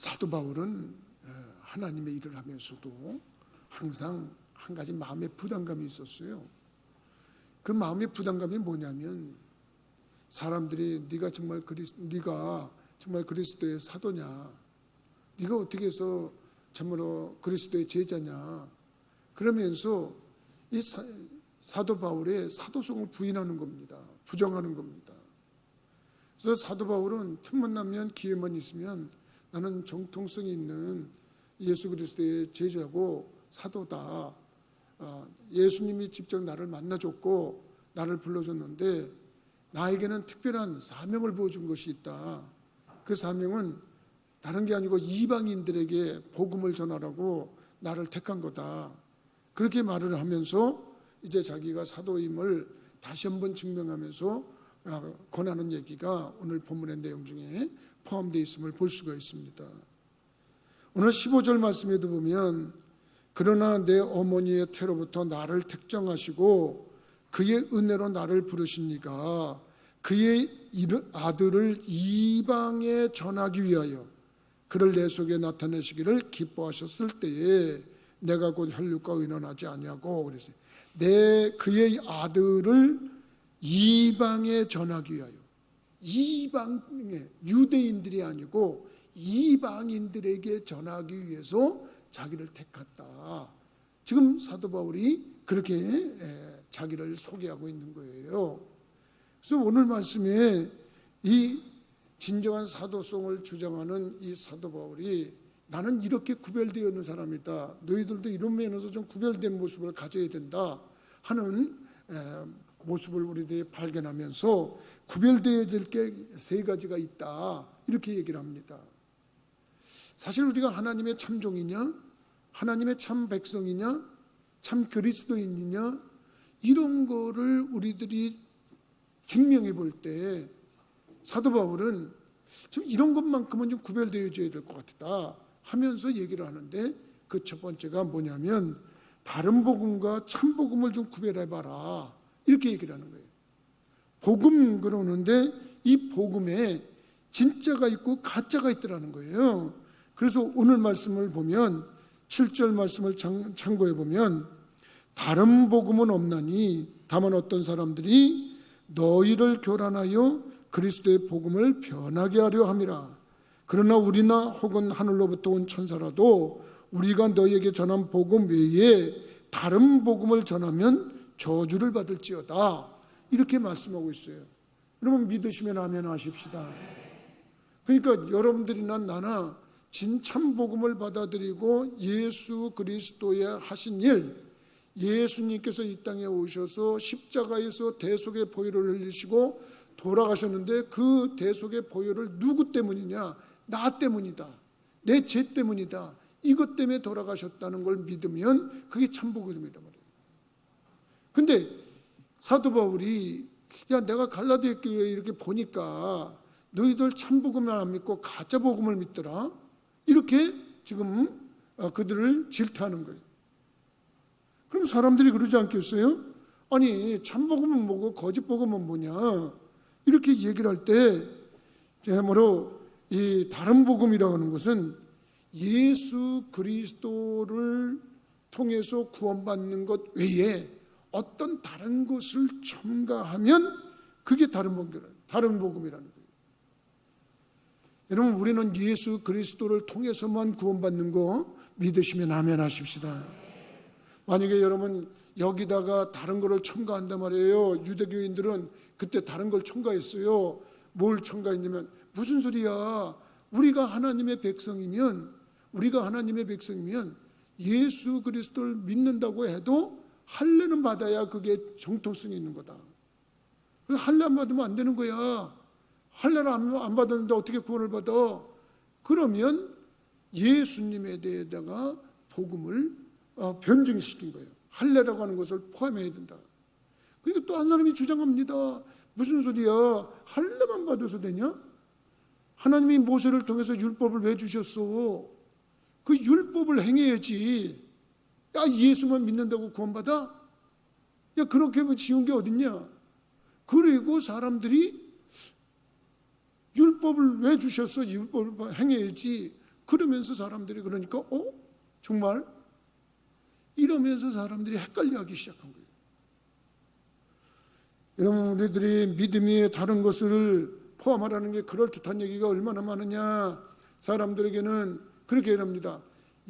사도 바울은 하나님의 일을 하면서도 항상 한 가지 마음의 부담감이 있었어요. 그 마음의 부담감이 뭐냐면 사람들이 네가 정말 그리스도의 사도냐, 네가 어떻게 해서 참으로 그리스도의 제자냐, 그러면서 이 사도 바울의 사도성을 부인하는 겁니다. 부정하는 겁니다. 그래서 사도 바울은 틈만 나면 기회만 있으면 나는 정통성이 있는 예수 그리스도의 제자고 사도다. 예수님이 직접 나를 만나줬고 나를 불러줬는데 나에게는 특별한 사명을 부어준 것이 있다. 그 사명은 다른 게 아니고 이방인들에게 복음을 전하라고 나를 택한 거다. 그렇게 말을 하면서 이제 자기가 사도임을 다시 한번 증명하면서 권하는 얘기가 오늘 본문의 내용 중에 포함되어 있음을 볼 수가 있습니다. 오늘 15절 말씀에도 보면 그러나 내 어머니의 태로부터 나를 택정하시고 그의 은혜로 나를 부르시니까 그의 아들을 이방에 전하기 위하여 그를 내 속에 나타내시기를 기뻐하셨을 때에 내가 곧 혈육과 의논하지 아니하고 그랬어요. 그의 아들을 이방에 전하기 위하여, 이방에, 유대인들이 아니고 이방인들에게 전하기 위해서 자기를 택했다. 지금 사도 바울이 그렇게 자기를 소개하고 있는 거예요. 그래서 오늘 말씀에 이 진정한 사도성을 주장하는 이 사도 바울이 나는 이렇게 구별되어 있는 사람이다, 너희들도 이런 면에서 좀 구별된 모습을 가져야 된다 하는 모습을 우리들이 발견하면서 구별되어야 될 게 세 가지가 있다, 이렇게 얘기를 합니다. 사실 우리가 하나님의 참종이냐, 하나님의 참 백성이냐, 참 그리스도인이냐, 이런 거를 우리들이 증명해 볼 때 사도 바울은 좀 이런 것만큼은 좀 구별되어져야 될 것 같다 하면서 얘기를 하는데, 그 첫 번째가 뭐냐면 다른 복음과 참 복음을 좀 구별해봐라, 이렇게 얘기를 하는 거예요. 복음 그러는데 이 복음에 진짜가 있고 가짜가 있더라는 거예요. 그래서 오늘 말씀을 보면 7절 말씀을 참고해 보면 다른 복음은 없나니 다만 어떤 사람들이 너희를 교란하여 그리스도의 복음을 변하게 하려 함이라. 그러나 우리나 혹은 하늘로부터 온 천사라도 우리가 너희에게 전한 복음 외에 다른 복음을 전하면 저주를 받을지어다, 이렇게 말씀하고 있어요. 여러분 믿으시면 아멘 하십시다. 그러니까 여러분들이나 나나 진참 복음을 받아들이고 예수 그리스도의 하신 일, 예수님께서 이 땅에 오셔서 십자가에서 대속의 보혈을 흘리시고 돌아가셨는데 그 대속의 보혈을 누구 때문이냐? 나 때문이다, 내 죄 때문이다, 이것 때문에 돌아가셨다는 걸 믿으면 그게 참 복음이다 말이에요. 근데 사도 바울이 내가 갈라디아 교회에 이렇게 보니까 너희들 참 복음을 안 믿고 가짜 복음을 믿더라, 이렇게 지금 그들을 질타하는 거예요. 그럼 사람들이 그러지 않겠어요? 아니 참 복음은 뭐고 거짓 복음은 뭐냐, 이렇게 얘기를 할 때 뭐로 이 다른 복음이라고 하는 것은 예수 그리스도를 통해서 구원받는 것 외에 어떤 다른 것을 첨가하면 그게 다른 복음이라는 거예요. 여러분 우리는 예수 그리스도를 통해서만 구원받는 거 믿으시면 아멘 하십시다. 만약에 여러분 여기다가 다른 거를 첨가한단 말이에요. 유대교인들은 그때 다른 걸 첨가했어요. 뭘 첨가했냐면 무슨 소리야, 우리가 하나님의 백성이면 예수 그리스도를 믿는다고 해도 할례는 받아야 그게 정통성이 있는 거다. 그래서 할례 안 받으면 안 되는 거야. 할례를 안 받았는데 어떻게 구원을 받아? 그러면 예수님에 대해다가 복음을 변증시킨 거예요. 할례라고 하는 것을 포함해야 된다. 그러니까 또 한 사람이 주장합니다. 무슨 소리야, 할례만 받아서 되냐? 하나님이 모세를 통해서 율법을 왜 주셨어? 그 율법을 행해야지. 예수만 믿는다고 구원받아? 그렇게 쉬운 게 어딨냐? 그리고 사람들이 율법을 왜 주셨어? 율법을 행해야지. 그러면서 사람들이 그러니까 정말? 이러면서 사람들이 헷갈려하기 시작한 거예요. 여러분, 우리들이 믿음이 다른 것을 포함하라는 게 그럴듯한 얘기가 얼마나 많으냐. 사람들에게는 그렇게 합니다.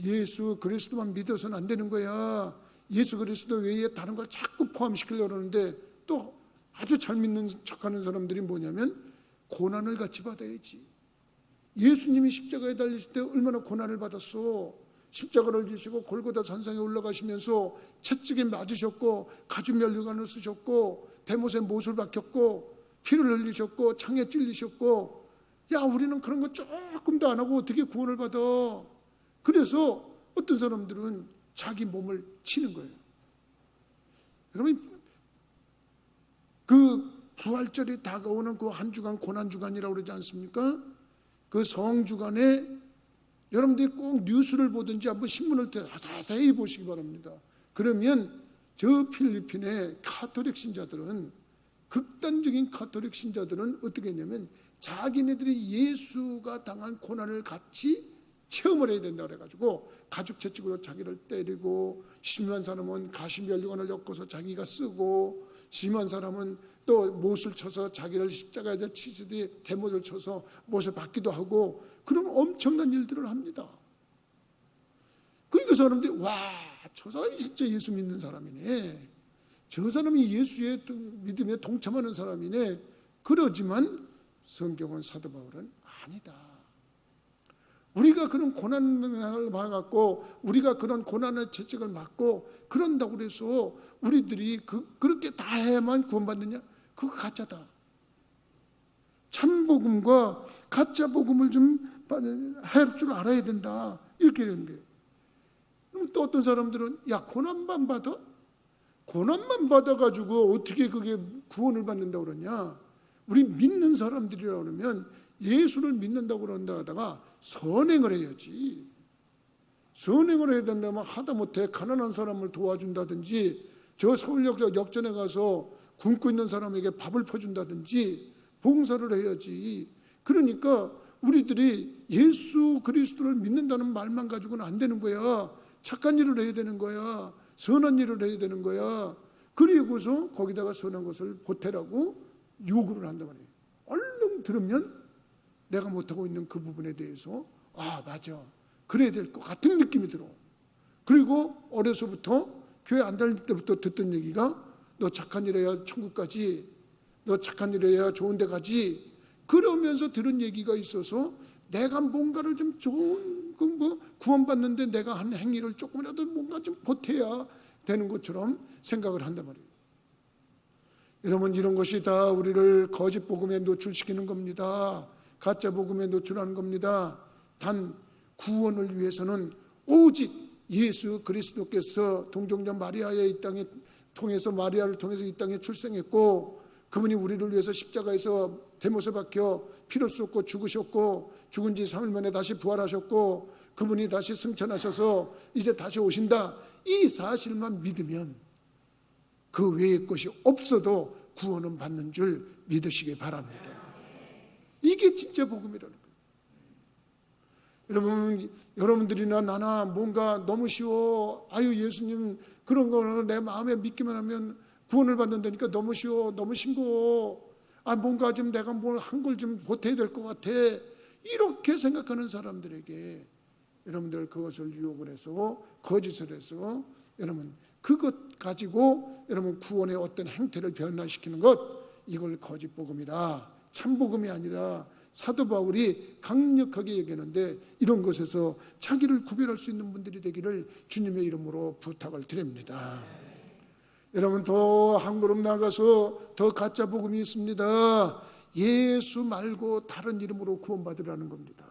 예수 그리스도만 믿어서는 안 되는 거야. 예수 그리스도 외에 다른 걸 자꾸 포함시키려고 하는데, 또 아주 잘 믿는 척하는 사람들이 뭐냐면 고난을 같이 받아야지. 예수님이 십자가에 달리실 때 얼마나 고난을 받았어. 십자가를 지시고 골고다 산상에 올라가시면서 채찍에 맞으셨고 가죽 면류관을 쓰셨고 대못에 못을 박혔고 피를 흘리셨고 창에 찔리셨고, 야, 우리는 그런 거 조금도 안 하고 어떻게 구원을 받아. 그래서 어떤 사람들은 자기 몸을 치는 거예요. 여러분, 그 부활절이 다가오는 그 한 주간 고난주간이라고 그러지 않습니까? 그 성주간에 여러분들이 꼭 뉴스를 보든지 한번 신문을 자세히 보시기 바랍니다. 그러면 저 필리핀의 카톨릭 신자들은, 극단적인 카톨릭 신자들은 어떻게 했냐면 자기네들이 예수가 당한 고난을 같이 체험을 해야 된다 그래가지고 가죽 채찍으로 자기를 때리고, 심한 사람은 가시면류관을 엮어서 자기가 쓰고, 심한 사람은 또 못을 쳐서 자기를 십자가에 치듯이 대못을 쳐서 못을 박기도 하고, 그런 엄청난 일들을 합니다. 그러니까 사람들이 와, 저 사람이 진짜 예수 믿는 사람이네, 저 사람이 예수의 믿음에 동참하는 사람이네. 그러지만 성경은, 사도 바울은 아니다. 우리가 그런 고난을 받았고 우리가 그런 고난의 채찍을 맞고 그런다고 해서 우리들이 그렇게 다 해야만 구원받느냐? 그거 가짜다. 참복음과 가짜 복음을 좀 할 줄 알아야 된다, 이렇게 되는 거예요. 그럼 또 어떤 사람들은, 야, 고난만 받아? 고난만 받아가지고 어떻게 그게 구원을 받는다고 그러냐? 우리 믿는 사람들이라 그러면 예수를 믿는다고 그런다 하다가 선행을 해야지. 선행을 해야 된다면 하다못해 가난한 사람을 도와준다든지, 저 서울역 역전에 가서 굶고 있는 사람에게 밥을 퍼준다든지 봉사를 해야지. 그러니까 우리들이 예수 그리스도를 믿는다는 말만 가지고는 안 되는 거야. 착한 일을 해야 되는 거야. 선한 일을 해야 되는 거야. 그리고서 거기다가 선한 것을 보태라고 요구를 한단 말이에요. 얼른 들으면 내가 못하고 있는 그 부분에 대해서, 아, 맞아, 그래야 될 것 같은 느낌이 들어. 그리고 어려서부터 교회 안 다닐 때부터 듣던 얘기가, 너 착한 일 해야 천국 가지, 너 착한 일 해야 좋은 데 가지, 그러면서 들은 얘기가 있어서 내가 뭔가를 좀 좋은 구원받는데 내가 한 행위를 조금이라도 뭔가 좀 보태야 되는 것처럼 생각을 한단 말이에요. 여러분, 이런 것이 다 우리를 거짓 복음에 노출시키는 겁니다. 가짜 복음에 노출하는 겁니다. 단 구원을 위해서는 오직 예수 그리스도께서 동정녀 마리아의 이 땅에 통해서, 마리아를 통해서 이 땅에 출생했고, 그분이 우리를 위해서 십자가에서 대못에 박혀 피를 쏟고 죽으셨고, 죽은 지 3일 만에 다시 부활하셨고, 그분이 다시 승천하셔서 이제 다시 오신다, 이 사실만 믿으면 그 외의 것이 없어도 구원은 받는 줄 믿으시기 바랍니다. 이게 진짜 복음이라는 거예요. 여러분들이나 나나 뭔가 너무 쉬워, 아유 예수님 그런 거는 내 마음에 믿기만 하면 구원을 받는다니까 너무 쉬워, 너무 싱거워, 아 뭔가 좀 내가 뭘 한 걸 좀 보태야 될 것 같아, 이렇게 생각하는 사람들에게 여러분들 그것을 유혹을 해서, 거짓을 해서, 여러분 그것 가지고 여러분 구원의 어떤 행태를 변화시키는 것, 이걸 거짓 복음이라, 참 복음이 아니라 사도 바울이 강력하게 얘기하는데, 이런 것에서 자기를 구별할 수 있는 분들이 되기를 주님의 이름으로 부탁을 드립니다. 여러분, 더 한 걸음 나가서 더 가짜 복음이 있습니다. 예수 말고 다른 이름으로 구원받으라는 겁니다.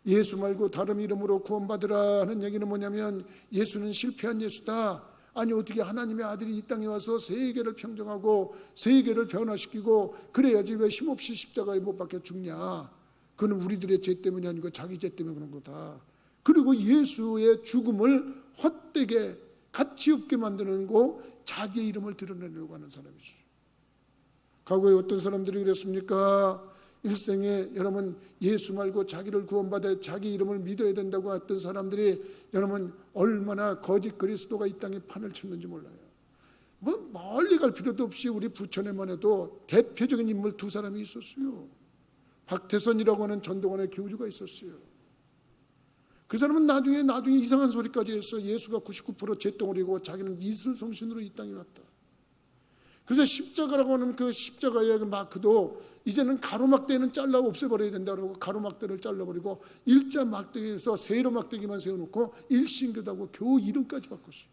예수 말고 다른 이름으로 구원받으라 하는 얘기는 뭐냐면, 예수는 실패한 예수다. 아니 어떻게 하나님의 아들이 이 땅에 와서 세계를 평정하고 세계를 변화시키고 그래야지 왜 힘없이 십자가에 못 박혀 죽냐. 그건 우리들의 죄 때문이 아니고 자기 죄 때문에 그런 거다. 그리고 예수의 죽음을 헛되게 가치 없게 만드는 거, 자기의 이름을 드러내려고 하는 사람이죠. 과거에 어떤 사람들이 그랬습니까? 일생에 여러분 예수 말고 자기를 구원받아 자기 이름을 믿어야 된다고 했던 사람들이 여러분 얼마나 거짓 그리스도가 이 땅에 판을 쳤는지 몰라요. 뭐 멀리 갈 필요도 없이 우리 부천에만 해도 대표적인 인물 두 사람이 있었어요. 박태선이라고 하는 전도관의 교주가 있었어요. 그 사람은 나중에 이상한 소리까지 해서 예수가 99% 잿덩어리고 자기는 이슬성신으로 이 땅에 왔다. 그래서 십자가라고 하는 그 십자가의 그 마크도 이제는 가로막대는 잘라 없애버려야 된다고 가로막대를 잘라버리고 일자 막대기에서 세로 막대기만 세워놓고 일신교다고 겨우 이름까지 바꿨어요.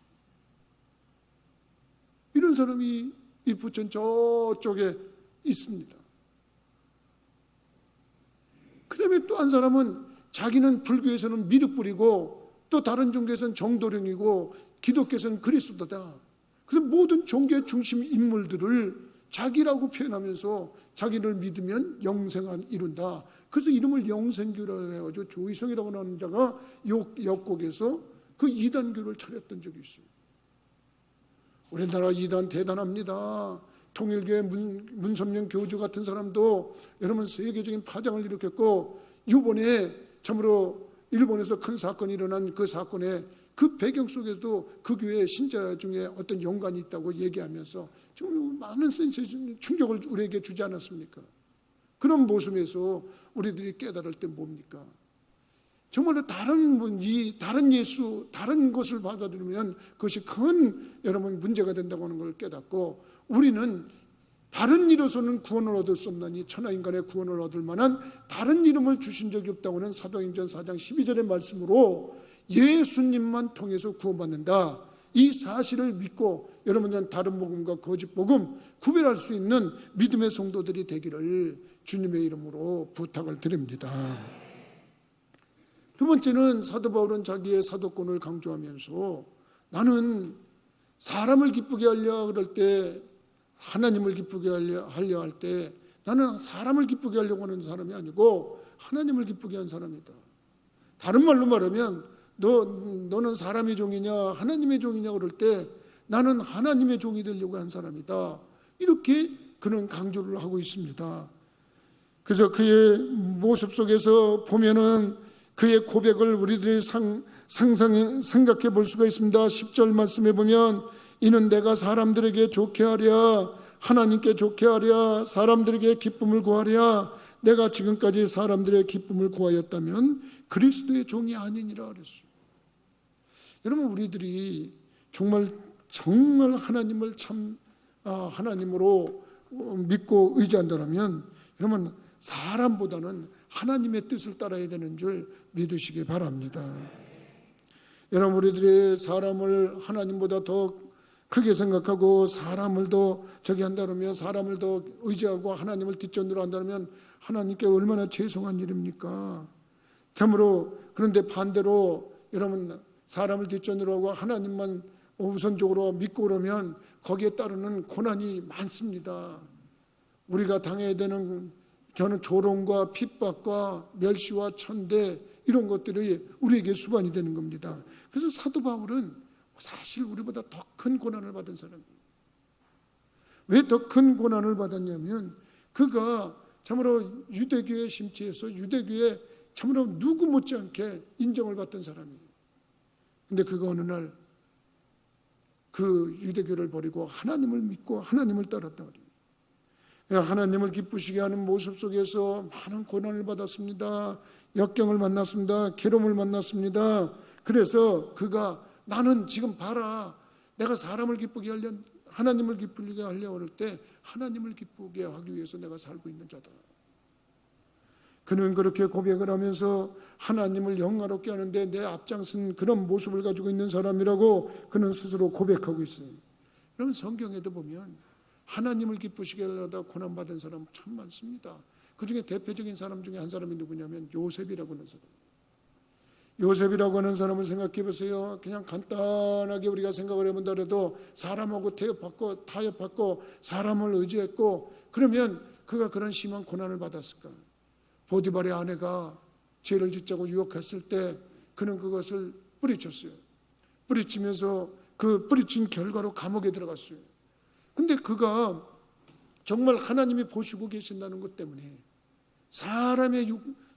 이런 사람이 이 부천 저쪽에 있습니다. 그 다음에 또 한 사람은 자기는 불교에서는 미륵불이고 또 다른 종교에서는 정도령이고 기독교에서는 그리스도다. 그래서 모든 종교의 중심 인물들을 자기라고 표현하면서 자기를 믿으면 영생을 이룬다. 그래서 이름을 영생교라고 해가지고 조희성이라고 하는 자가 역곡에서 그 이단교를 차렸던 적이 있어요. 우리나라 이단 대단합니다. 통일교회 문선명 교주 같은 사람도 여러분 세계적인 파장을 일으켰고 이번에 참으로 일본에서 큰 사건이 일어난 그 사건에 그 배경 속에도 그 교회 신자 중에 어떤 연관이 있다고 얘기하면서 좀 많은 센세이션 충격을 우리에게 주지 않았습니까? 그런 모습에서 우리들이 깨달을 때 뭡니까? 정말로 다른 예수, 다른 것을 받아들이면 그것이 큰 여러분 문제가 된다고 하는 걸 깨닫고 우리는 다른 이로서는 구원을 얻을 수 없나니 천하인간의 구원을 얻을 만한 다른 이름을 주신 적이 없다고 하는 사도행전 4장 12절의 말씀으로 예수님만 통해서 구원받는다. 이 사실을 믿고 여러분들은 다른 복음과 거짓 복음 구별할 수 있는 믿음의 성도들이 되기를 주님의 이름으로 부탁을 드립니다. 두 번째는 사도 바울은 자기의 사도권을 강조하면서 나는 사람을 기쁘게 하려 그럴 때 하나님을 기쁘게 하려 할 때 나는 사람을 기쁘게 하려고 하는 사람이 아니고 하나님을 기쁘게 한 사람이다. 다른 말로 말하면 너는 사람의 종이냐 하나님의 종이냐 그럴 때 나는 하나님의 종이 되려고 한 사람이다. 이렇게 그는 강조를 하고 있습니다. 그래서 그의 모습 속에서 보면은 그의 고백을 우리들이 생각해 볼 수가 있습니다. 10절 말씀에 보면 이는 내가 사람들에게 좋게 하랴 하나님께 좋게 하랴 사람들에게 기쁨을 구하랴 내가 지금까지 사람들의 기쁨을 구하였다면 그리스도의 종이 아니니라 그랬어요. 여러분 우리들이 정말 하나님을 하나님으로 믿고 의지한다면 여러분 사람보다는 하나님의 뜻을 따라야 되는 줄 믿으시기 바랍니다. 여러분 우리들이 사람을 하나님보다 더 크게 생각하고 사람을 더 한다면 사람을 더 의지하고 하나님을 뒷전으로 한다면 하나님께 얼마나 죄송한 일입니까? 참으로 그런데 반대로 여러분 사람을 뒷전으로 하고 하나님만 우선적으로 믿고 그러면 거기에 따르는 고난이 많습니다. 우리가 당해야 되는 저는 조롱과 핍박과 멸시와 천대 이런 것들이 우리에게 수반이 되는 겁니다. 그래서 사도 바울은 사실 우리보다 더 큰 고난을 받은 사람이에요. 왜 더 큰 고난을 받았냐면 그가 참으로 유대교에 심취해서 유대교에 참으로 누구 못지않게 인정을 받던 사람이에요. 근데 그가 어느 날 그 유대교를 버리고 하나님을 믿고 하나님을 따랐단 말이에요. 하나님을 기쁘시게 하는 모습 속에서 많은 고난을 받았습니다. 역경을 만났습니다. 괴로움을 만났습니다. 그래서 그가 나는 지금 봐라 내가 사람을 기쁘게 하려 하나님을 기쁘게 하려고 할 때 하나님을 기쁘게 하기 위해서 내가 살고 있는 자다. 그는 그렇게 고백을 하면서 하나님을 영화롭게 하는데 내 앞장선 그런 모습을 가지고 있는 사람이라고 그는 스스로 고백하고 있어요. 여러분 성경에도 보면 하나님을 기쁘시게 하려다 고난받은 사람 참 많습니다. 그 중에 대표적인 사람 중에 한 사람이 누구냐면 요셉이라고 하는 사람. 요셉이라고 하는 사람을 생각해 보세요. 그냥 간단하게 우리가 생각을 해본다 해도 사람하고 타협받고 사람을 의지했고 그러면 그가 그런 심한 고난을 받았을까? 보디발의 아내가 죄를 짓자고 유혹했을 때 그는 그것을 뿌리쳤어요. 뿌리치면서 그 뿌리친 결과로 감옥에 들어갔어요. 근데 그가 정말 하나님이 보시고 계신다는 것 때문에 사람의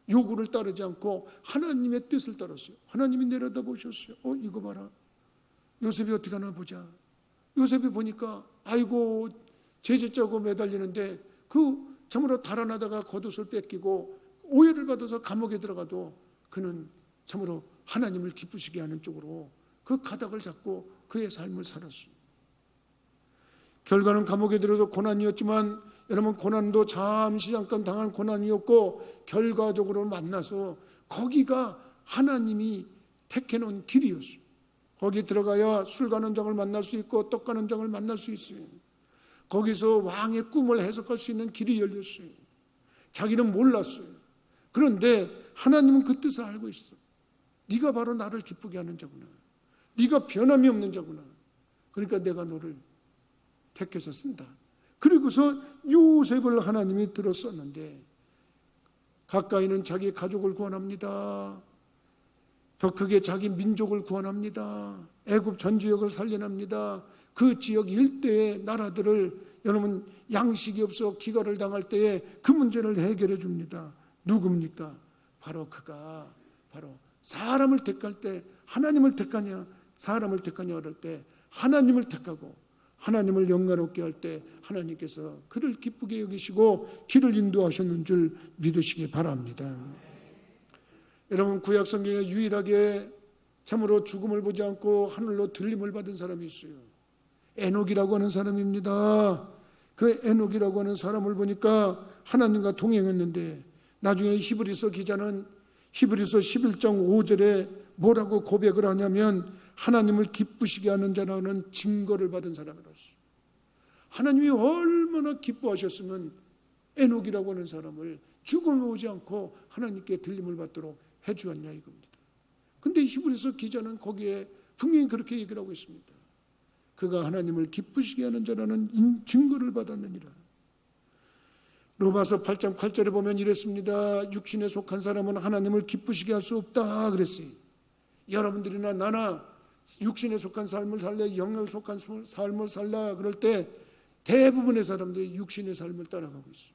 요구를 따르지 않고 하나님의 뜻을 따랐어요. 하나님이 내려다보셨어요. 이거 봐라. 요셉이 어떻게 하나 보자. 요셉이 보니까 아이고 제재자고 매달리는데 참으로 달아나다가 겉옷을 뺏기고 오해를 받아서 감옥에 들어가도 그는 참으로 하나님을 기쁘시게 하는 쪽으로 그 가닥을 잡고 그의 삶을 살았어요. 결과는 감옥에 들어서 고난이었지만 여러분, 고난도 잠깐 당한 고난이었고 결과적으로 만나서 거기가 하나님이 택해놓은 길이었어요. 거기 들어가야 술 가는 장을 만날 수 있고 떡 가는 장을 만날 수 있어요. 거기서 왕의 꿈을 해석할 수 있는 길이 열렸어요. 자기는 몰랐어요. 그런데 하나님은 그 뜻을 알고 있어. 네가 바로 나를 기쁘게 하는 자구나. 네가 변함이 없는 자구나. 그러니까 내가 너를 택해서 쓴다. 그리고서 요셉을 하나님이 들었었는데 가까이는 자기 가족을 구원합니다. 더 크게 자기 민족을 구원합니다. 애굽 전 지역을 살려냅니다. 그 지역 일대의 나라들을 여러분 양식이 없어 기갈을 당할 때에 그 문제를 해결해 줍니다. 누굽니까? 바로 그가 바로 사람을 택할 때 하나님을 택하냐 사람을 택하냐 그럴 때 하나님을 택하고 하나님을 영광롭게 할 때 하나님께서 그를 기쁘게 여기시고 길을 인도하셨는 줄 믿으시기 바랍니다. 여러분, 구약 성경에 유일하게 참으로 죽음을 보지 않고 하늘로 들림을 받은 사람이 있어요. 에녹이라고 하는 사람입니다. 그 에녹이라고 하는 사람을 보니까 하나님과 동행했는데 나중에 히브리서 기자는 히브리서 11장 5절에 뭐라고 고백을 하냐면 하나님을 기쁘시게 하는 자라는 증거를 받은 사람이라서 하나님이 얼마나 기뻐하셨으면 에녹이라고 하는 사람을 죽음을 오지 않고 하나님께 들림을 받도록 해주었냐 이겁니다. 근데 히브리서 기자는 거기에 분명히 그렇게 얘기를 하고 있습니다. 그가 하나님을 기쁘시게 하는 자라는 증거를 받았느니라. 로마서 8장 8절에 보면 이랬습니다. 육신에 속한 사람은 하나님을 기쁘시게 할 수 없다 그랬어요. 여러분들이나 나나 육신에 속한 삶을 살래 영에 속한 삶을 살라 그럴 때 대부분의 사람들이 육신의 삶을 따라가고 있어요.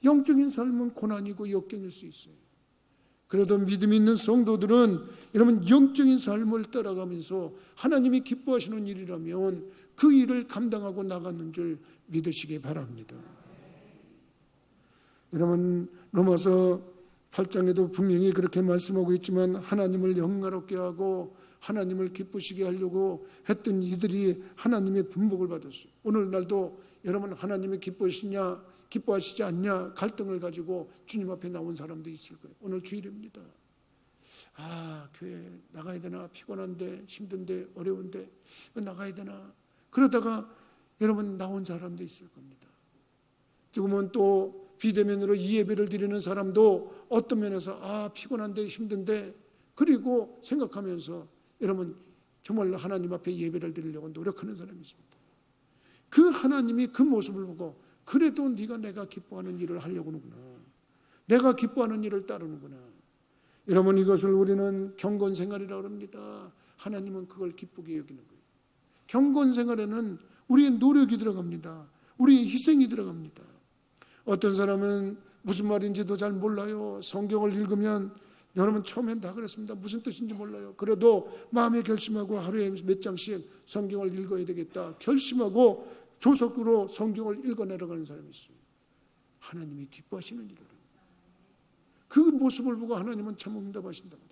영적인 삶은 고난이고 역경일 수 있어요. 그래도 믿음 있는 성도들은 여러분 영적인 삶을 따라가면서 하나님이 기뻐하시는 일이라면 그 일을 감당하고 나가는 줄 믿으시기 바랍니다. 여러분, 로마서 8장에도 분명히 그렇게 말씀하고 있지만 하나님을 영광롭게 하고 하나님을 기쁘시게 하려고 했던 이들이 하나님의 분복을 받았어요. 오늘날도 여러분 하나님이 기뻐하시지 않냐 갈등을 가지고 주님 앞에 나온 사람도 있을 거예요. 오늘 주일입니다. 교회 나가야 되나? 피곤한데 힘든데 어려운데 나가야 되나? 그러다가 여러분 나온 사람도 있을 겁니다. 지금은 또 비대면으로 이 예배를 드리는 사람도 어떤 면에서 피곤한데 힘든데 그리고 생각하면서 여러분 정말 하나님 앞에 예배를 드리려고 노력하는 사람이 있습니다. 그 하나님이 그 모습을 보고 그래도 네가 내가 기뻐하는 일을 하려고 하는구나. 내가 기뻐하는 일을 따르는구나. 여러분 이것을 우리는 경건생활이라고 합니다. 하나님은 그걸 기쁘게 여기는 거예요. 경건생활에는 우리의 노력이 들어갑니다. 우리의 희생이 들어갑니다. 어떤 사람은 무슨 말인지도 잘 몰라요. 성경을 읽으면 여러분 처음엔 다 그랬습니다. 무슨 뜻인지 몰라요. 그래도 마음에 결심하고 하루에 몇 장씩 성경을 읽어야 되겠다 결심하고 조석으로 성경을 읽어 내려가는 사람이 있어요. 하나님이 기뻐하시는 일을 합니다. 그 모습을 보고 하나님은 참 응답하신다고 해요.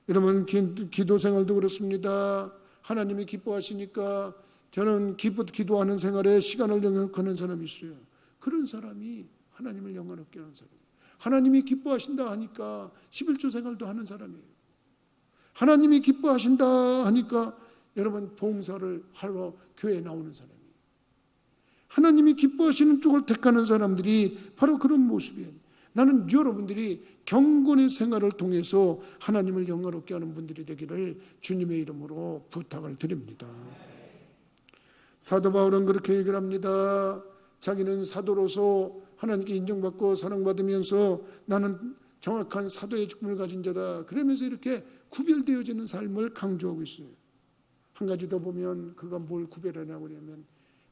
여러분 기도 생활도 그렇습니다. 하나님이 기뻐하시니까 저는 기도하는 생활에 시간을 영역하는 사람이 있어요. 그런 사람이 하나님을 영광롭게 하는 사람이에요. 하나님이 기뻐하신다 하니까 11조 생활도 하는 사람이에요. 하나님이 기뻐하신다 하니까 여러분 봉사를 하러 교회에 나오는 사람이에요. 하나님이 기뻐하시는 쪽을 택하는 사람들이 바로 그런 모습이에요. 나는 여러분들이 경건의 생활을 통해서 하나님을 영광롭게 하는 분들이 되기를 주님의 이름으로 부탁을 드립니다. 사도 바울은 그렇게 얘기를 합니다. 자기는 사도로서 하나님께 인정받고 사랑받으면서 나는 정확한 사도의 직분을 가진 자다. 그러면서 이렇게 구별되어지는 삶을 강조하고 있어요. 한 가지 더 보면 그가 뭘 구별하냐고 하면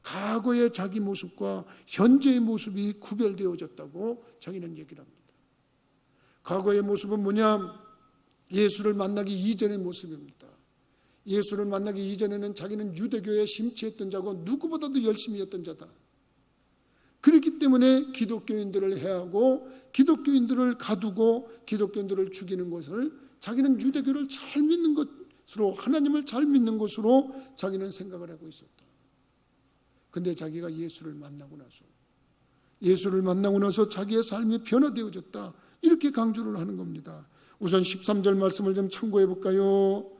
과거의 자기 모습과 현재의 모습이 구별되어졌다고 자기는 얘기를 합니다. 과거의 모습은 뭐냐? 예수를 만나기 이전의 모습입니다. 예수를 만나기 이전에는 자기는 유대교에 심취했던 자고 누구보다도 열심히 했던 자다. 그렇기 때문에 기독교인들을 해하고 기독교인들을 가두고 기독교인들을 죽이는 것을 자기는 유대교를 잘 믿는 것으로, 하나님을 잘 믿는 것으로 자기는 생각을 하고 있었다. 근데 자기가 예수를 만나고 나서 자기의 삶이 변화되어졌다. 이렇게 강조를 하는 겁니다. 우선 13절 말씀을 좀 참고해 볼까요?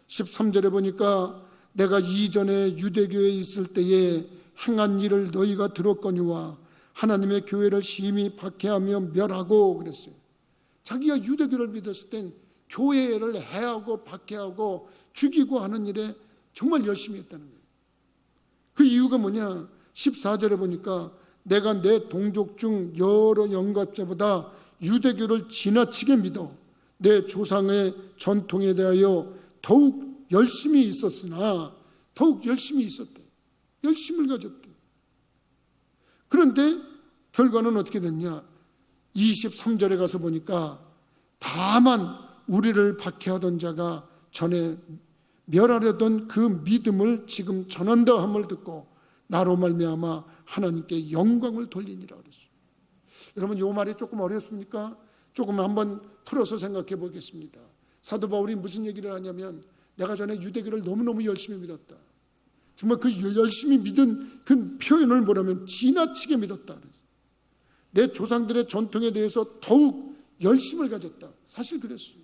13절에 보니까 내가 이전에 유대교에 있을 때에 행한 일을 너희가 들었거니와 하나님의 교회를 심히 박해하며 멸하고 그랬어요. 자기가 유대교를 믿었을 땐 교회를 해하고 박해하고 죽이고 하는 일에 정말 열심히 했다는 거예요. 그 이유가 뭐냐? 14절에 보니까 내가 내 동족 중 여러 영갑자보다 유대교를 지나치게 믿어 내 조상의 전통에 대하여 더욱 열심히 있었으나, 더욱 열심히 있었대. 열심을 가졌대. 그런데 결과는 어떻게 됐냐? 23절에 가서 보니까 다만 우리를 박해하던 자가 전에 멸하려던 그 믿음을 지금 전한다 함을 듣고 나로 말미암아 하나님께 영광을 돌리니라 그랬어요. 여러분, 이 말이 조금 어렵습니까? 조금 한번 풀어서 생각해 보겠습니다. 사도 바울이 무슨 얘기를 하냐면, 내가 전에 유대교를 너무너무 열심히 믿었다. 정말 그 열심히 믿은 그 표현을 뭐라면 지나치게 믿었다. 내 조상들의 전통에 대해서 더욱 열심을 가졌다. 사실 그랬어요.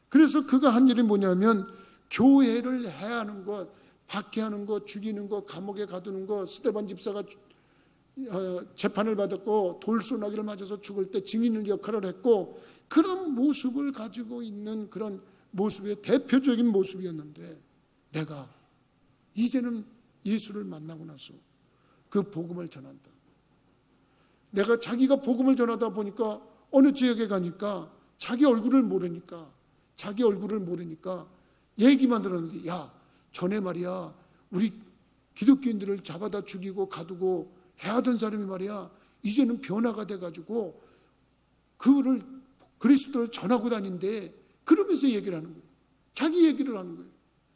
그래서 그가 한 일이 뭐냐면 교회를 해하는 것, 박해하는 것, 죽이는 것, 감옥에 가두는 것, 스데반 집사가 재판을 받았고 돌소나기를 맞아서 죽을 때 증인 역할을 했고, 그런 모습을 가지고 있는 그런 모습의 대표적인 모습이었는데, 내가 이제는 예수를 만나고 나서 그 복음을 전한다. 내가 자기가 복음을 전하다 보니까 어느 지역에 가니까 자기 얼굴을 모르니까 얘기만 들었는데, 야, 전에 말이야 우리 기독교인들을 잡아다 죽이고 가두고 해하던 사람이 말이야 이제는 변화가 돼가지고 그를 그리스도를 전하고 다닌대. 그러면서 얘기를 하는 거예요. 자기 얘기를 하는 거예요.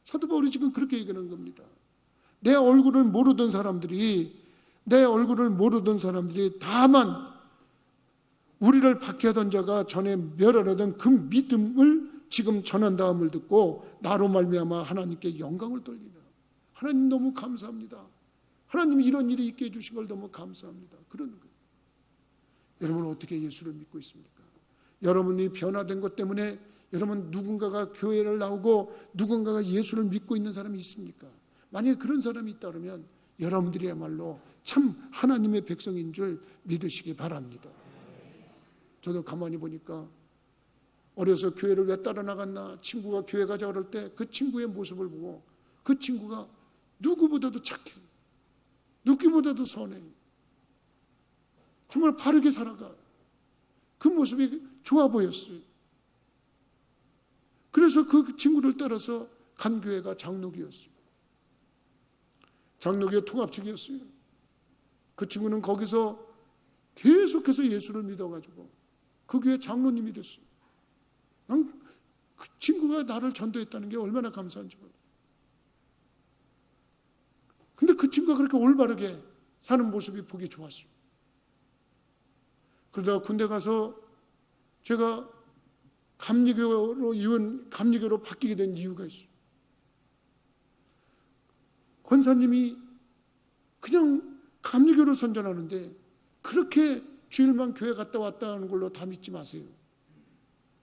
사도 바울이 지금 그렇게 얘기하는 겁니다. 내 얼굴을 모르던 사람들이 다만 우리를 박해하던 자가 전에 멸하려던 그 믿음을 지금 전한 다음을 듣고 나로 말미암아 하나님께 영광을 돌리라. 하나님 너무 감사합니다. 하나님이 이런 일이 있게 해주신 걸 너무 감사합니다. 그러는 거예요. 여러분은 어떻게 예수를 믿고 있습니까? 여러분이 변화된 것 때문에 여러분 누군가가 교회를 나오고 누군가가 예수를 믿고 있는 사람이 있습니까? 만약에 그런 사람이 있다 그러면 여러분들이야말로 참 하나님의 백성인 줄 믿으시기 바랍니다. 저도 가만히 보니까 어려서 교회를 왜 따라 나갔나, 친구가 교회 가자 그럴 때 그 친구의 모습을 보고 그 친구가 누구보다도 착해, 누구보다도 선해, 정말 바르게 살아가. 그 모습이 좋아 보였어요. 그래서 그 친구를 따라서 간 교회가 장로교였어요. 장로교 통합측이었어요. 그 친구는 거기서 계속해서 예수를 믿어가지고 그 교회 장로님이 됐어요. 난 그 친구가 나를 전도했다는 게 얼마나 감사한지 몰라요. 근데 그 친구가 그렇게 올바르게 사는 모습이 보기 좋았어요. 그러다가 군대 가서 제가 감리교로 바뀌게 된 이유가 있어요. 권사님이 그냥 감리교를 선전하는데 그렇게 주일만 교회 갔다 왔다 하는 걸로 다 믿지 마세요.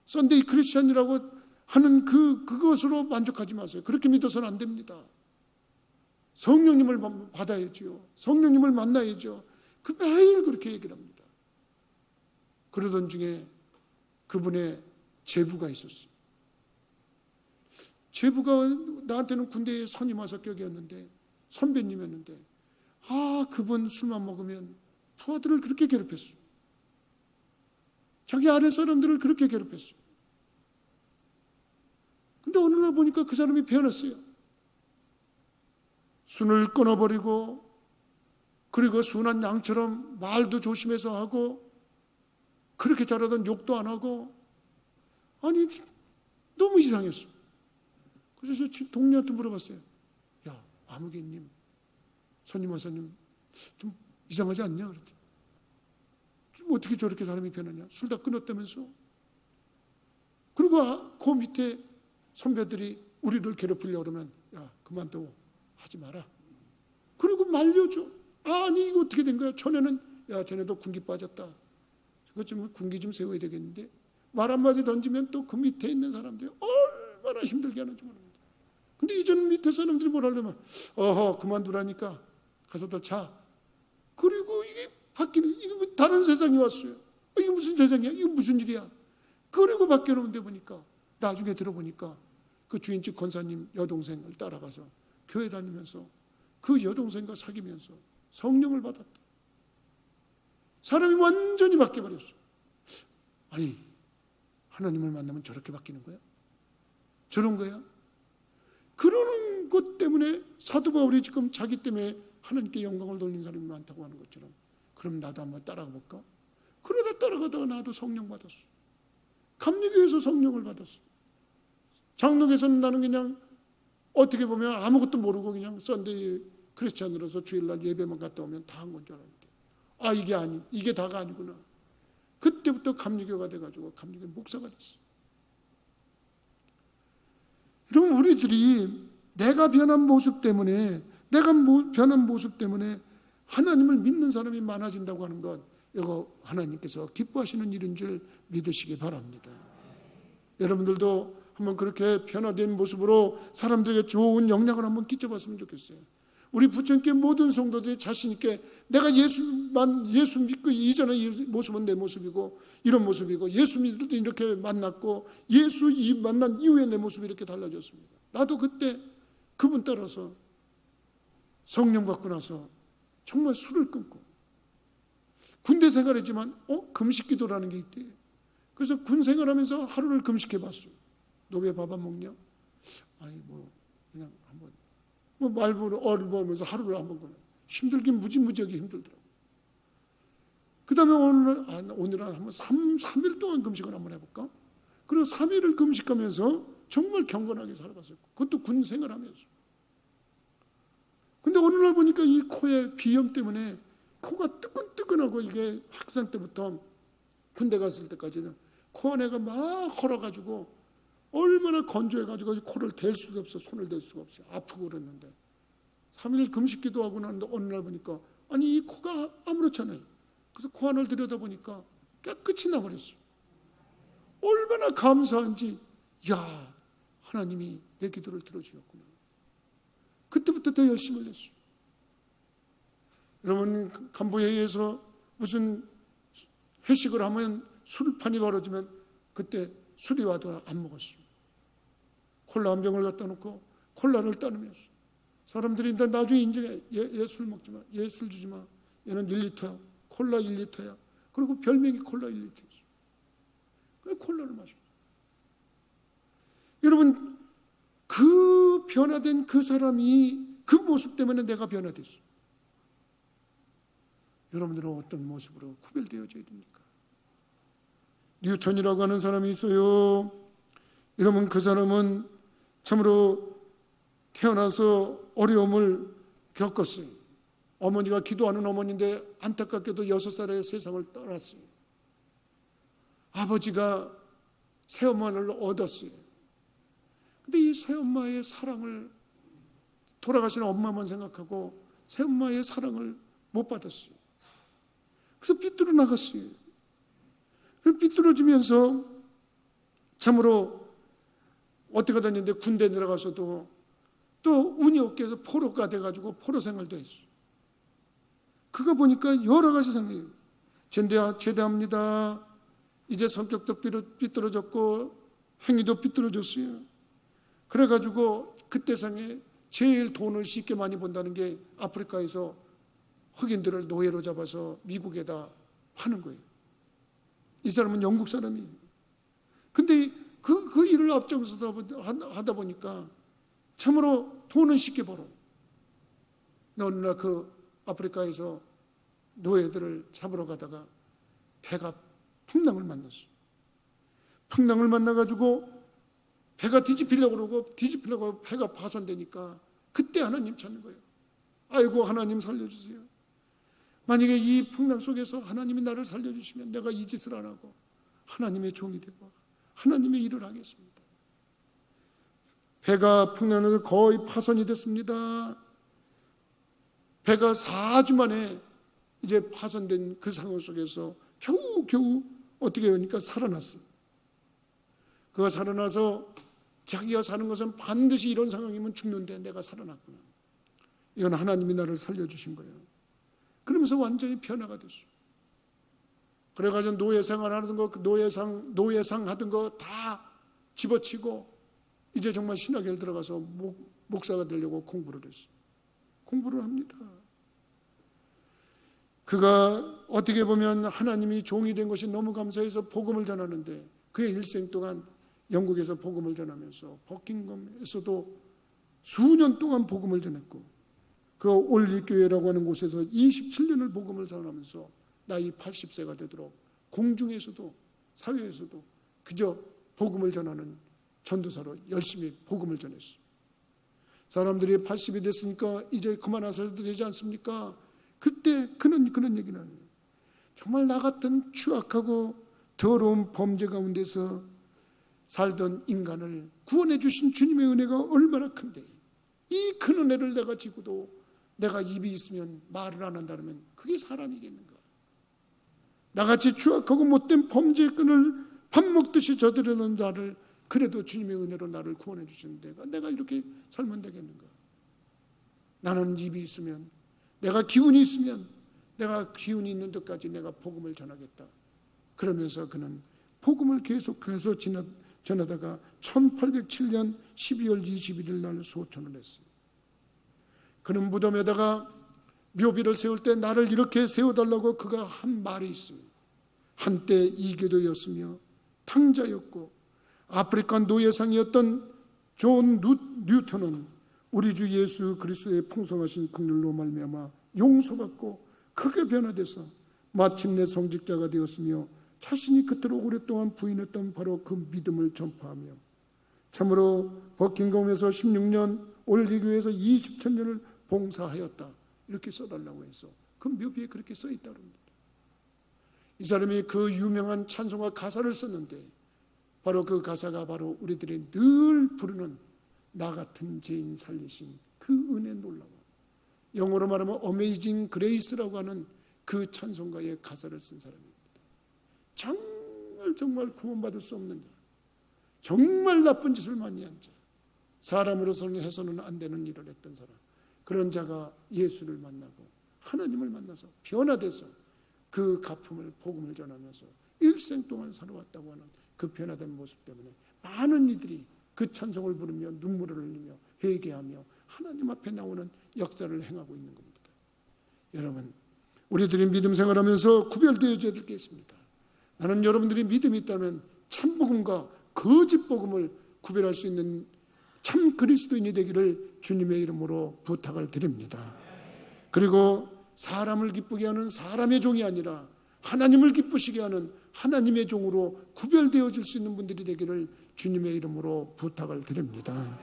썬데이 크리스천이라고 하는 그것으로 만족하지 마세요. 그렇게 믿어서는 안 됩니다. 성령님을 받아야죠. 성령님을 만나야죠. 그 매일 그렇게 얘기를 합니다. 그러던 중에 그분의 제부가 있었어요. 제부가 나한테는 군대에 선임 하석격이었는데 선배님이었는데, 그분 술만 먹으면 부하들을 그렇게 괴롭혔어요. 자기 아래 사람들을 그렇게 괴롭혔어요. 근데 어느 날 보니까 그 사람이 변했어요. 술을 끊어버리고 그리고 순한 양처럼 말도 조심해서 하고, 그렇게 자라던 욕도 안 하고, 아니 너무 이상했어. 그래서 동료한테 물어봤어요. 야, 아무개님, 선임하사님 좀 이상하지 않냐? 그랬더니 좀 어떻게 저렇게 사람이 변하냐? 술 다 끊었다면서? 그리고 그 밑에 선배들이 우리를 괴롭히려고 그러면 야, 그만둬, 하지 마라. 그리고 말려줘. 아니 이거 어떻게 된 거야? 전에는 야, 쟤네도 군기 빠졌다, 그것 좀 군기 좀 세워야 되겠는데, 말 한마디 던지면 또 그 밑에 있는 사람들이 얼마나 힘들게 하는지 모릅니다. 근데 이전 밑에 사람들이 뭐라 그러면 어허, 그만두라니까 가서 더 자. 그리고 이게 바뀌는, 이게 뭐 다른 세상이 왔어요. 이게 무슨 세상이야? 이게 무슨 일이야? 그리고 바뀌어놓은데 보니까 나중에 들어보니까 그 주인집 권사님 여동생을 따라가서 교회 다니면서 그 여동생과 사귀면서 성령을 받았다. 사람이 완전히 바뀌어버렸어. 아니, 하나님을 만나면 저렇게 바뀌는 거야? 저런 거야? 그러는 것 때문에 사도 바울이 지금 자기 때문에 하나님께 영광을 돌리는 사람이 많다고 하는 것처럼, 그럼 나도 한번 따라가 볼까? 그러다 따라가다가 나도 성령 받았어. 감리교에서 성령을 받았어. 장로교에서는 나는 그냥 어떻게 보면 아무것도 모르고 그냥 썬데이 크리스찬으로서 주일날 예배만 갔다 오면 다 한 건 줄 알았는데, 아 이게 다가 아니구나. 그때부터 감리교가 돼가지고 감리교 목사가 됐어. 그럼 우리들이 내가 변한 모습 때문에 하나님을 믿는 사람이 많아진다고 하는 것, 이거 하나님께서 기뻐하시는 일인 줄 믿으시기 바랍니다. 여러분들도 한번 그렇게 변화된 모습으로 사람들에게 좋은 영향을 한번 끼쳐봤으면 좋겠어요. 우리 부천교회 모든 성도들이 자신 있게 내가 예수 믿고 이전의 모습은 내 모습이고 이런 모습이고, 예수 믿을 때 이렇게 만났고 예수 만난 이후에 내 모습이 이렇게 달라졌습니다. 나도 그때 그분 따라서 성령 받고 나서 정말 술을 끊고, 군대 생활했지만 금식기도라는 게 있대. 그래서 군 생활하면서 하루를 금식해봤어요. 너 왜 밥 안 먹냐? 아니 그냥 한번 말보로 얼보면서 하루를 한번 보면 힘들긴 무지무지하게 힘들더라고. 그 다음에 오늘은 한번 3일 동안 금식을 한번 해볼까? 그리고 3일을 금식하면서 정말 경건하게 살아봤어요. 그것도 군 생활하면서. 근데 어느 날 보니까 이 코에 비염 때문에 코가 뜨끈뜨끈하고, 이게 학생 때부터 군대 갔을 때까지는 코 안에가 막 헐어가지고 얼마나 건조해가지고 코를 댈 수가 없어, 손을 댈 수가 없어요. 아프고 그랬는데 3일 금식기도 하고 나는데 어느 날 보니까 아니 이 코가 아무렇잖아요. 그래서 코 안을 들여다보니까 깨끗이 나버렸어요. 얼마나 감사한지, 야, 하나님이 내 기도를 들어주셨구나. 그때부터 더 열심을 냈어요. 여러분, 간부회의에서 무슨 회식을 하면 술판이 벌어지면 그때 술이 와도 안 먹었어요. 콜라 한 병을 갖다 놓고 콜라를 따르면서 사람들이 나중에 인정해. 얘 술 먹지 마, 얘 술 주지 마, 얘는 1리터야, 콜라 1리터야. 그리고 별명이 콜라 1리터였어요. 그 콜라를 마셔요. 여러분, 그 변화된 그 사람이 그 모습 때문에 내가 변화됐어요. 여러분들은 어떤 모습으로 구별되어져야 됩니까? 뉴턴이라고 하는 사람이 있어요. 여러분, 그 사람은 참으로 태어나서 어려움을 겪었어요. 어머니가 기도하는 어머니인데 안타깝게도 6살에 세상을 떠났어요. 아버지가 새엄마를 얻었어요. 근데 이 새엄마의 사랑을, 돌아가시는 엄마만 생각하고 새엄마의 사랑을 못 받았어요. 그래서 삐뚤어 나갔어요. 삐뚤어지면서 참으로 어떻게 됐는데 군대 들어가서도 또 운이 없게 해서 포로가 돼가지고 포로 생활도 했어요. 그거 보니까 여러 가지 생각해요. 제대합니다. 이제 성격도 삐뚤어졌고 행위도 삐뚤어졌어요. 그래가지고 그때 상에 제일 돈을 쉽게 많이 번다는 게 아프리카에서 흑인들을 노예로 잡아서 미국에다 파는 거예요. 이 사람은 영국 사람이에요. 근데 그 일을 앞장서서 하다 보니까 참으로 돈은 쉽게 벌어. 어느 날 그 아프리카에서 노예들을 잡으러 가다가 배가 풍랑을 만났어요. 풍랑을 만나가지고 배가 뒤집히려고 배가 파손되니까 그때 하나님 찾는 거예요. 아이고, 하나님 살려주세요. 만약에 이 풍랑 속에서 하나님이 나를 살려주시면 내가 이 짓을 안 하고 하나님의 종이 되고 하나님의 일을 하겠습니다. 배가 풍랑에서 거의 파손이 됐습니다. 배가 4주 만에 이제 파손된 그 상황 속에서 겨우 어떻게 하니까 살아났어요. 그가 살아나서 자기가 사는 것은 반드시 이런 상황이면 죽는데 내가 살아났구나. 이건 하나님이 나를 살려주신 거예요. 그러면서 완전히 변화가 됐어요. 그래가지고 노예생활 하던 거, 노예상 하던 거 다 집어치고 이제 정말 신학교를 들어가서 목사가 되려고 공부를 했어요. 공부를 합니다. 그가 어떻게 보면 하나님이 종이 된 것이 너무 감사해서 복음을 전하는데 그의 일생 동안 영국에서 복음을 전하면서 버킹엄에서도 수년 동안 복음을 전했고 그 올리교회라고 하는 곳에서 27년을 복음을 전하면서 나이 80세가 되도록 공중에서도 사회에서도 그저 복음을 전하는 전도사로 열심히 복음을 전했어요. 사람들이 80이 됐으니까 이제 그만하셔도 되지 않습니까? 그때 그런 얘기는 하네요. 정말 나 같은 추악하고 더러운 범죄 가운데서 살던 인간을 구원해 주신 주님의 은혜가 얼마나 큰데 이 큰 은혜를 내가 지고도 내가 입이 있으면 말을 안 한다면 그게 사람이겠는가? 나같이 추악하고 못된 범죄의 끈을 밥 먹듯이 저들여놓은 나를 그래도 주님의 은혜로 나를 구원해 주시는데 내가 이렇게 살면 되겠는가? 나는 입이 있으면 내가 기운이 있으면 내가 기운이 있는 데까지 내가 복음을 전하겠다. 그러면서 그는 복음을 계속해서 전하다가 1807년 12월 21일 날 소천을 했어요. 그는 무덤에다가 묘비를 세울 때 나를 이렇게 세워달라고 그가 한 말이 있어요. 한때 이교도였으며 탕자였고 아프리카 노예상이었던 존 뉴턴은 우리 주 예수 그리스도의 풍성하신 긍휼로 말미암아 용서받고 크게 변화돼서 마침내 성직자가 되었으며 자신이 그토록 오랫동안 부인했던 바로 그 믿음을 전파하며 참으로 버킹엄에서 16년 올리교에서 20천년을 봉사하였다. 이렇게 써달라고 해서 그 묘비에 그렇게 써있다고 합니다. 이 사람이 그 유명한 찬송가 가사를 썼는데 바로 그 가사가 바로 우리들이 늘 부르는 나 같은 죄인 살리신 그 은혜 놀라워. 영어로 말하면 Amazing Grace라고 하는 그 찬송가의 가사를 쓴 사람입니다. 정말 구원받을 수 없는 자, 정말 나쁜 짓을 많이 한 자, 사람으로서는 해서는 안 되는 일을 했던 사람, 그런 자가 예수를 만나고 하나님을 만나서 변화돼서 그 가품을 복음을 전하면서 일생 동안 살아왔다고 하는 그 변화된 모습 때문에 많은 이들이 그 찬송을 부르며 눈물을 흘리며 회개하며 하나님 앞에 나오는 역사를 행하고 있는 겁니다. 여러분, 우리들이 믿음 생활하면서 구별되어져야 될 게 있습니다. 나는 여러분들이 믿음이 있다면 참복음과 거짓복음을 구별할 수 있는 참 그리스도인이 되기를 주님의 이름으로 부탁을 드립니다. 그리고 사람을 기쁘게 하는 사람의 종이 아니라 하나님을 기쁘시게 하는 하나님의 종으로 구별되어질 수 있는 분들이 되기를 주님의 이름으로 부탁을 드립니다.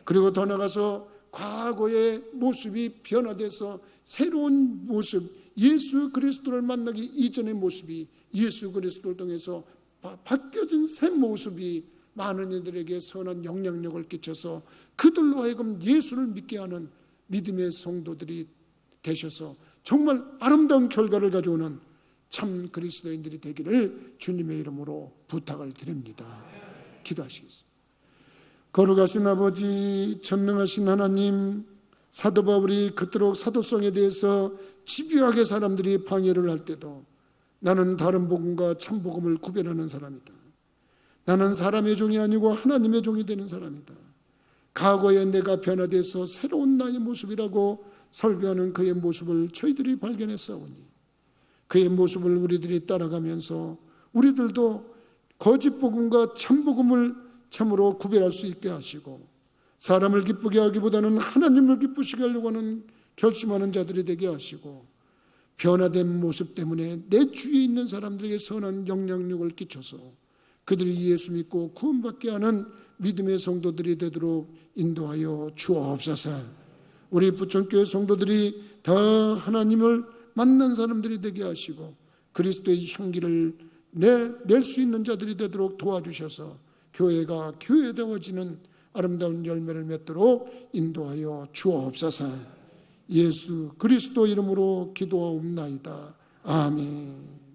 그리고 더 나아가서 과거의 모습이 변화돼서 새로운 모습, 예수 그리스도를 만나기 이전의 모습이 예수 그리스도를 통해서 바뀌어진 새 모습이 많은 이들에게 선한 영향력을 끼쳐서 그들로 하여금 예수를 믿게 하는 믿음의 성도들이 되셔서 정말 아름다운 결과를 가져오는 참 그리스도인들이 되기를 주님의 이름으로 부탁을 드립니다. 기도하시겠습니다. 거룩하신 아버지, 전능하신 하나님, 사도 바울이 그토록 사도성에 대해서 집요하게 사람들이 방해를 할 때도 나는 다른 복음과 참 복음을 구별하는 사람이다. 나는 사람의 종이 아니고 하나님의 종이 되는 사람이다. 과거에 내가 변화돼서 새로운 나의 모습이라고 설교하는 그의 모습을 저희들이 발견했사오니 그의 모습을 우리들이 따라가면서 우리들도 거짓 복음과 참 복음을 참으로 구별할 수 있게 하시고 사람을 기쁘게 하기보다는 하나님을 기쁘시게 하려고 하는 결심하는 자들이 되게 하시고, 변화된 모습 때문에 내 주위에 있는 사람들에게 선한 영향력을 끼쳐서 그들이 예수 믿고 구원받게 하는 믿음의 성도들이 되도록 인도하여 주옵소서. 우리 부천교회 성도들이 더 하나님을 만난 사람들이 되게 하시고 그리스도의 향기를 낼 수 있는 자들이 되도록 도와주셔서 교회가 교회되어지는 아름다운 열매를 맺도록 인도하여 주옵소서. 예수 그리스도 이름으로 기도하옵나이다. 아멘.